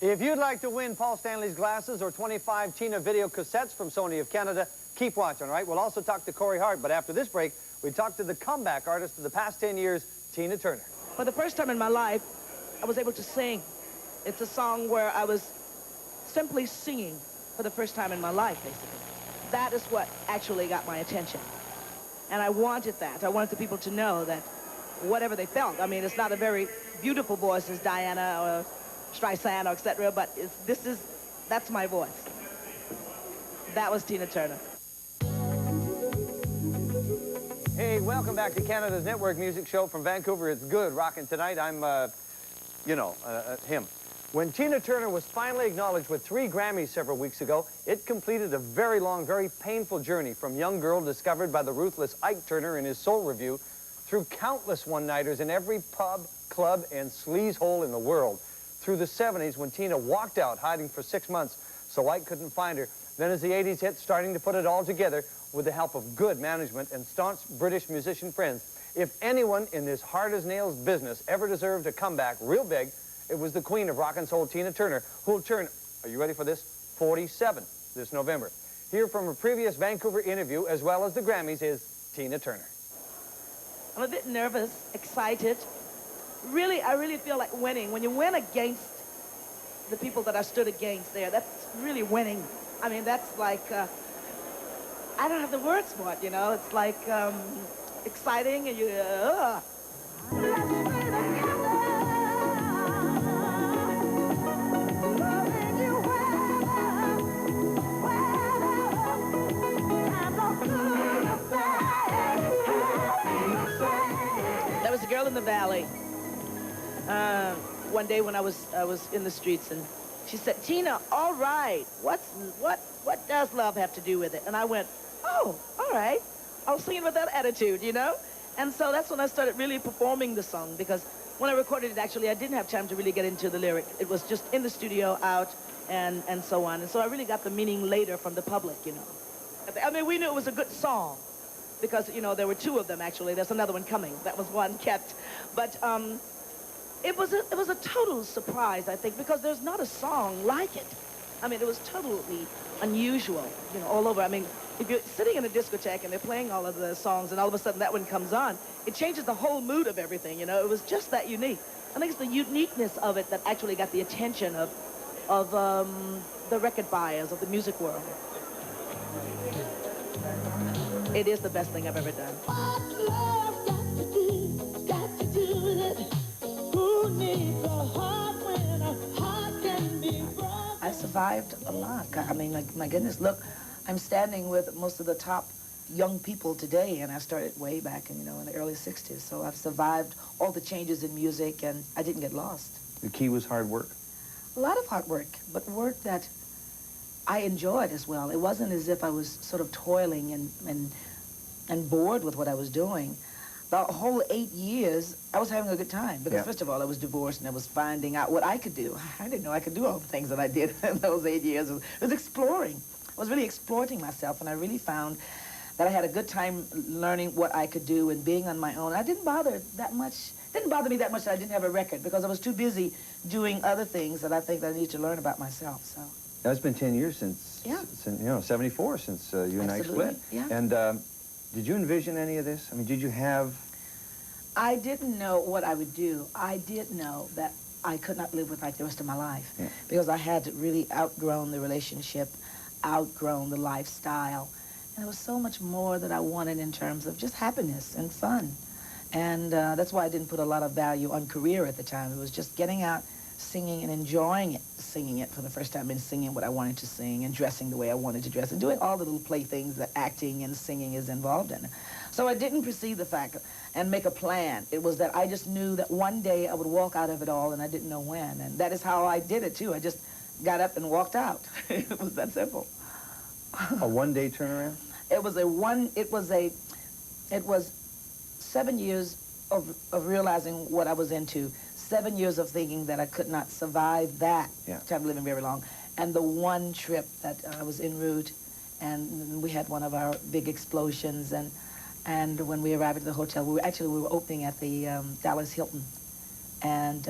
If you'd like to win Paul Stanley's glasses or 25 Tina video cassettes from Sony of Canada, keep watching, all right? We'll also talk to Corey Hart, but after this break, we talk to the comeback artist of the past 10 years, Tina Turner. For the first time in my life, I was able to sing. It's a song where I was simply singing for the first time in my life, basically. That is what actually got my attention. And I wanted that. I wanted the people to know that whatever they felt, I mean, it's not a very beautiful voice as Diana or Streisand or etc., but that's my voice. That was Tina Turner. Hey, welcome back to Canada's network music show from Vancouver. It's Good Rockin' Tonight. I'm, him. When Tina Turner was finally acknowledged with 3 Grammys several weeks ago, it completed a very long, very painful journey from young girl discovered by the ruthless Ike Turner in his soul review through countless one-nighters in every pub, club, and sleaze hole in the world. Through the 70s, when Tina walked out hiding for 6 months so Ike couldn't find her. Then as the 80s hit, starting to put it all together with the help of good management and staunch British musician friends. If anyone in this hard-as-nails business ever deserved a comeback real big, it was the queen of rock and soul, Tina Turner, who will turn, are you ready for this, 47 this November. Here from a previous Vancouver interview, as well as the Grammys, is Tina Turner. I'm a bit nervous, excited. Really, I really feel like winning. When you win against the people that I stood against there, that's really winning. I mean, that's like, I don't have the words for it, you know? It's like exciting and you, That was a girl in the valley. One day when I was in the streets, and she said, "Tina, all right, what does love have to do with it?" And I went, "Oh, all right." I was singing with that attitude, you know? And so that's when I started really performing the song, because when I recorded it, actually, I didn't have time to really get into the lyric. It was just in the studio, out, and so on. And so I really got the meaning later from the public, you know? I mean, we knew it was a good song, because, you know, there were 2 of them, actually. There's another one coming. That was one kept. But it was a total surprise, I think, because there's not a song like it. I mean, it was totally unusual, you know, all over. I mean, if you're sitting in a discotheque and they're playing all of the songs and all of a sudden that one comes on, it changes the whole mood of everything, you know? It was just that unique. I think it's the uniqueness of it that actually got the attention of the record buyers, of the music world. It is the best thing I've ever done. What love got to do with it? Who needs a heart when a heart can be broken? I survived a lot. I mean, my goodness, look, I'm standing with most of the top young people today, and I started way back in, you know, in the early 60s. So I've survived all the changes in music, and I didn't get lost. The key was hard work. A lot of hard work, but work that I enjoyed as well. It wasn't as if I was sort of toiling and bored with what I was doing. The whole 8 years, I was having a good time, because first of all, I was divorced and I was finding out what I could do. I didn't know I could do all the things that I did in those 8 years. It was exploring. I was really exploiting myself, and I really found that I had a good time learning what I could do and being on my own. I didn't bother that much. It didn't bother me that much that I didn't have a record, because I was too busy doing other things that I think that I need to learn about myself. So. Now, it's been 10 years since, you know, 74 since you and I split. Yeah. And did you envision any of this? I mean, did you have... I didn't know what I would do. I did know that I could not live with Ike the rest of my life, because I had really outgrown the relationship, outgrown the lifestyle. And there was so much more that I wanted in terms of just happiness and fun. And that's why I didn't put a lot of value on career at the time. It was just getting out, singing and enjoying it, singing it for the first time, and singing what I wanted to sing, and dressing the way I wanted to dress, and doing all the little playthings that acting and singing is involved in. So I didn't perceive the fact and make a plan. It was that I just knew that one day I would walk out of it all, and I didn't know when. And that is how I did it, too. I just got up and walked out. It was that simple. A one-day turnaround? It was 7 years of realizing what I was into, 7 years of thinking that I could not survive that, which I'm living very long, and the one trip that I was en route, and we had one of our big explosions, and when we arrived at the hotel, we were opening at the Dallas Hilton, And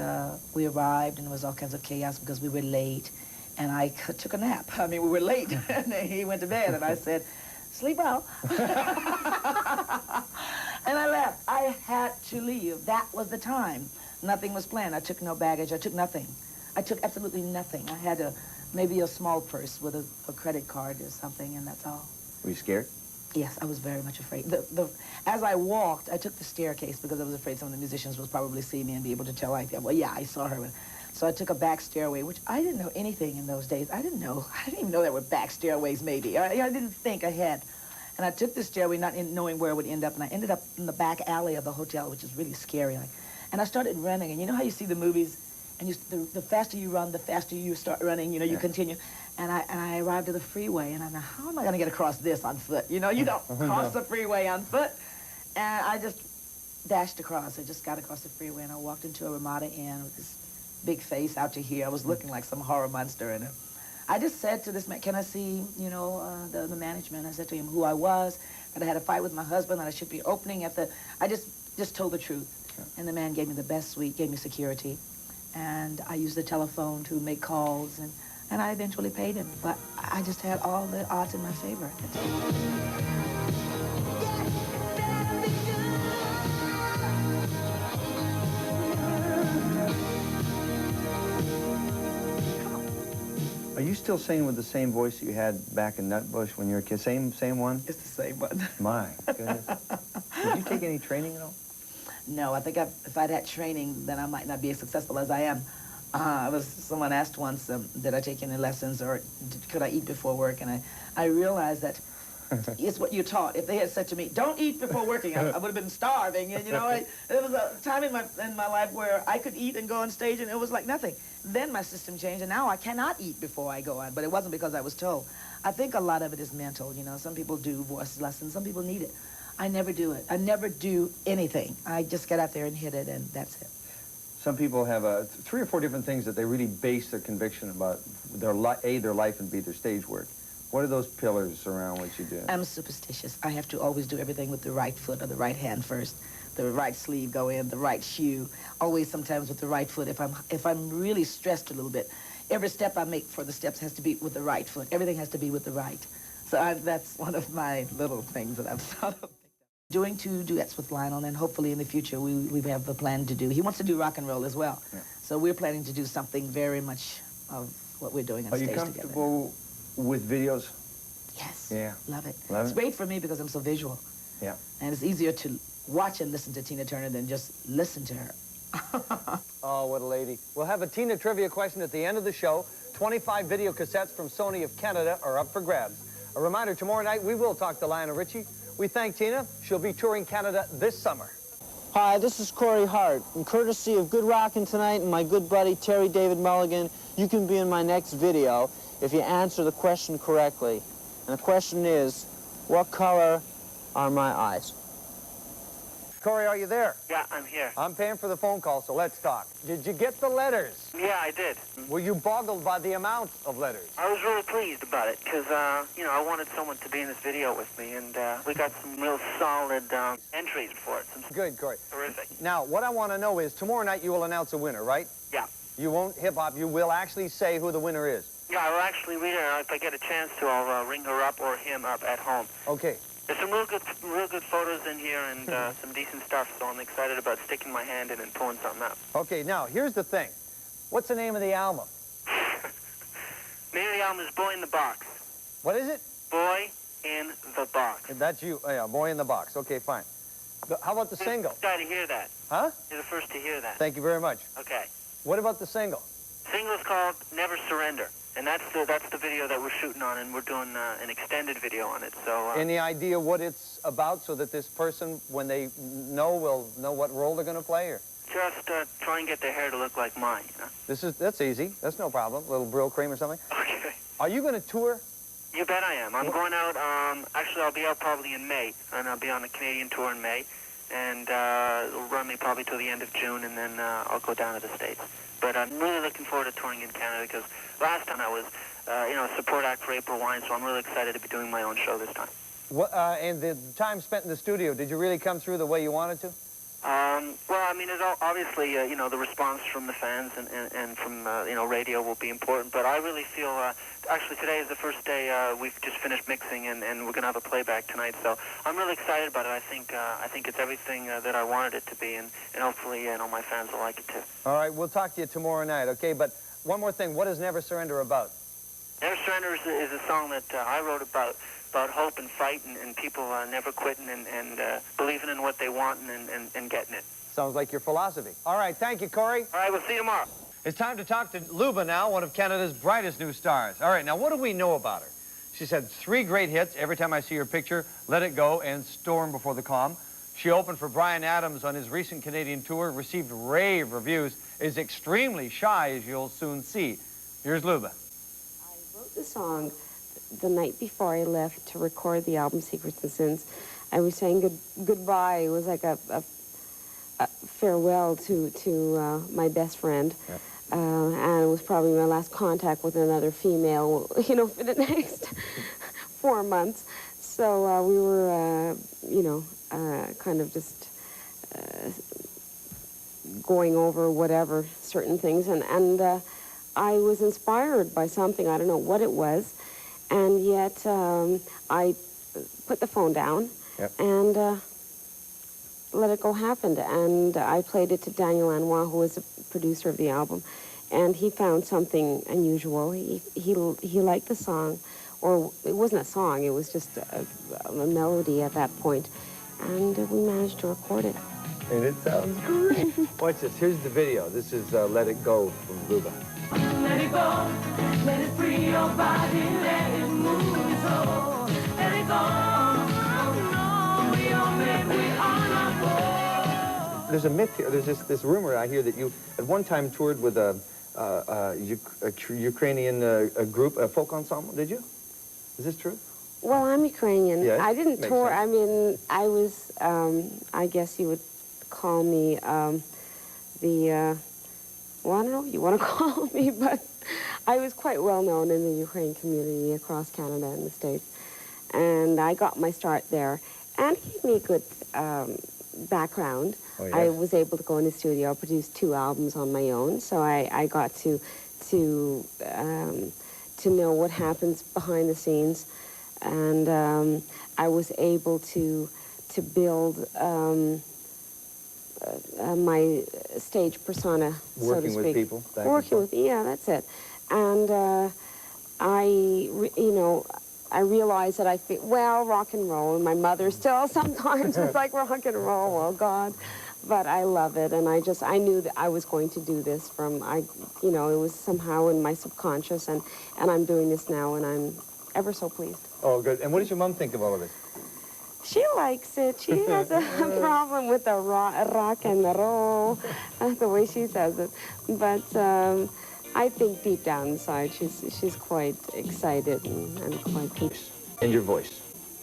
we arrived, and there was all kinds of chaos because we were late. And I took a nap. I mean, we were late. And he went to bed, and I said, sleep well. And I left. I had to leave. That was the time. Nothing was planned. I took no baggage. I took nothing. I took absolutely nothing. I had maybe a small purse with a credit card or something, and that's all. Were you scared? Yes, I was very much afraid. As I walked, I took the staircase because I was afraid some of the musicians would probably see me and be able to tell, well, yeah, I saw her. So I took a back stairway, which I didn't know anything in those days. I didn't even know there were back stairways, maybe. I didn't think ahead. And I took the stairway, not knowing where it would end up, and I ended up in the back alley of the hotel, which is really scary. And I started running, and you know how you see the movies, and the faster you run, the faster you start running, you know, you continue. And I arrived at the freeway, and I know, how am I going to get across this on foot? You know, you don't cross the freeway on foot. And I just dashed across. I just got across the freeway, and I walked into a Ramada Inn with this big face out to here. I was looking like some horror monster. And I just said to this man, can I see, you know, the management? I said to him who I was, that I had a fight with my husband, that I should be opening at the... I just told the truth. And the man gave me the best suite, gave me security. And I used the telephone to make calls, and I eventually paid him. But I just had all the odds in my favor. Are you still singing with the same voice that you had back in Nutbush when you were a kid? Same one? It's the same one. My goodness. Did you take any training at all? No, I think if I'd had training, then I might not be as successful as I am. Someone asked once, did I take any lessons, or could I eat before work? And I realized that it's what you're taught. If they had said to me, don't eat before working, I would have been starving. And, you know, there was a time in my life where I could eat and go on stage, and it was like nothing. Then my system changed, and now I cannot eat before I go on. But it wasn't because I was told. I think a lot of it is mental. You know, some people do voice lessons. Some people need it. I never do it. I never do anything. I just get out there and hit it, and that's it. Some people have 3 or 4 different things that they really base their conviction about, their life, and B, their stage work. What are those pillars around what you do? I'm superstitious. I have to always do everything with the right foot or the right hand first. The right sleeve go in, the right shoe. Always sometimes with the right foot. If I'm really stressed a little bit, every step I make for the steps has to be with the right foot. Everything has to be with the right. So that's one of my little things that I've sort of... Doing 2 duets with Lionel, and hopefully in the future we have a plan to do. He wants to do rock and roll as well. Yeah. So we're planning to do something very much of what we're doing on stage together. Are you comfortable with videos? Yes. Yeah. Love it. Love it's great for me because I'm so visual. Yeah. And it's easier to watch and listen to Tina Turner than just listen to her. Oh, what a lady. We'll have a Tina trivia question at the end of the show. 25 video cassettes from Sony of Canada are up for grabs. A reminder, tomorrow night we will talk to Lionel Richie. We thank Tina. She'll be touring Canada this summer. Hi, this is Corey Hart. And courtesy of Good Rockin' Tonight and my good buddy Terry David Mulligan, you can be in my next video if you answer the question correctly. And the question is, what color are my eyes? Corey, are you there? Yeah, I'm here. I'm paying for the phone call, so let's talk. Did you get the letters? Yeah, I did. Were you boggled by the amount of letters? I was really pleased about it because, you know, I wanted someone to be in this video with me, and we got some real solid entries for it. Good, Corey. Terrific. Now, what I want to know is, tomorrow night you will announce a winner, right? Yeah. You won't hip-hop, you will actually say who the winner is. Yeah, I'll actually read her. If I get a chance to, I'll ring her up or him up at home. Okay. There's some real good photos in here and some decent stuff, so I'm excited about sticking my hand in and pulling something up. Okay, now, here's the thing. What's the name of the album? Name of the album is Boy in the Box. What is it? Boy in the Box. That's you. Oh, yeah, Boy in the Box. Okay, fine. How about the single? You're the first guy to hear that. Huh? You're the first to hear that. Thank you very much. Okay. What about the single? Single's called Never Surrender. And that's the video that we're shooting on, and we're doing an extended video on it. So any idea what it's about, so that this person, when they know, will know what role they're going to play? Or just try and get their hair to look like mine. You know? That's easy. That's no problem. A little Brill cream or something. Okay. Are you going to tour? You bet I am. I'm going out. Actually, I'll be out probably in May, and I'll be on a Canadian tour in May, and it'll run me probably till the end of June, and then I'll go down to the States. But I'm really looking forward to touring in Canada because last time I was, you know, a support act for April Wine, so I'm really excited to be doing my own show this time. And the time spent in the studio, did you really come through the way you wanted to? Well, I mean, obviously, you know, the response from the fans and from, you know, radio will be important. But I really feel, actually, today is the first day we've just finished mixing, and we're going to have a playback tonight. So I'm really excited about it. I think it's everything that I wanted it to be, and hopefully, you know, my fans will like it too. All right, we'll talk to you tomorrow night, okay? But one more thing, what is Never Surrender about? Never Surrender is a song that I wrote about hope and fight and people never quitting and believing in what they want and getting it. Sounds like your philosophy. All right, thank you, Corey. All right, we'll see you tomorrow. It's time to talk to Luba now, one of Canada's brightest new stars. All right, now what do we know about her? She's had 3 great hits, Every Time I See Your Picture, Let It Go, and Storm Before the Calm. She opened for Bryan Adams on his recent Canadian tour, received rave reviews, is extremely shy, as you'll soon see. Here's Luba. I wrote the song the night before I left to record the album Secrets and Sins. I was saying goodbye. It was like a farewell to my best friend. Yep. And it was probably my last contact with another female, you know, for the next 4 months. So we were, you know, kind of just going over whatever, certain things. And I was inspired by something, I don't know what it was. And yet I put the phone down. Yep. And let it go happened. And I played it to Daniel Lanois, who was the producer of the album. And he found something unusual. He liked the song, or it wasn't a song, it was just a melody at that point. And we managed to record it. And it sounds great. Watch this, here's the video. This is Let It Go from Luba. Let it go, let it free your body, let it move your soul. Let it go, no, we are men, we are not boys. There's a myth here, there's this rumor I hear that you at one time toured with a Ukrainian group, a folk ensemble, did you? Is this true? Well, I'm Ukrainian. Yes, I didn't tour. sense. I mean, I was, I guess you would call me well, I don't know if you want to call me, but I was quite well known in the Ukraine community across Canada and the States. And I got my start there. And it gave me a good background. Oh, yes. I was able to go in the studio, produce 2 albums on my own, so I got to know what happens behind the scenes. And I was able to build my stage persona, so to speak. Working with people? Working with, yeah, that's it. And you know, I realized that I think, well, rock and roll, and my mother still sometimes is like rock and roll, oh God. But I love it, and I knew that I was going to do this you know, it was somehow in my subconscious, and I'm doing this now, and I'm ever so pleased. Oh, good. And what does your mom think of all of this? She likes it. She has a problem with the rock and roll, the way she says it. But I think deep down inside, she's quite excited and quite pleased. And your voice.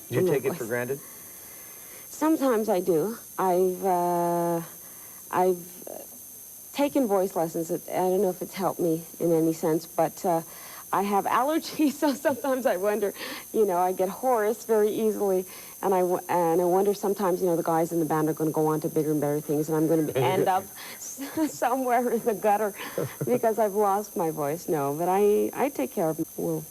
Do you take it for granted? Sometimes I do. I've taken voice lessons. I don't know if it's helped me in any sense, but I have allergies, so sometimes I wonder, you know, I get hoarse very easily, and I wonder sometimes, you know, the guys in the band are going to go on to bigger and better things, and I'm going to end up somewhere in the gutter because I've lost my voice. No, but I take care of it. Well,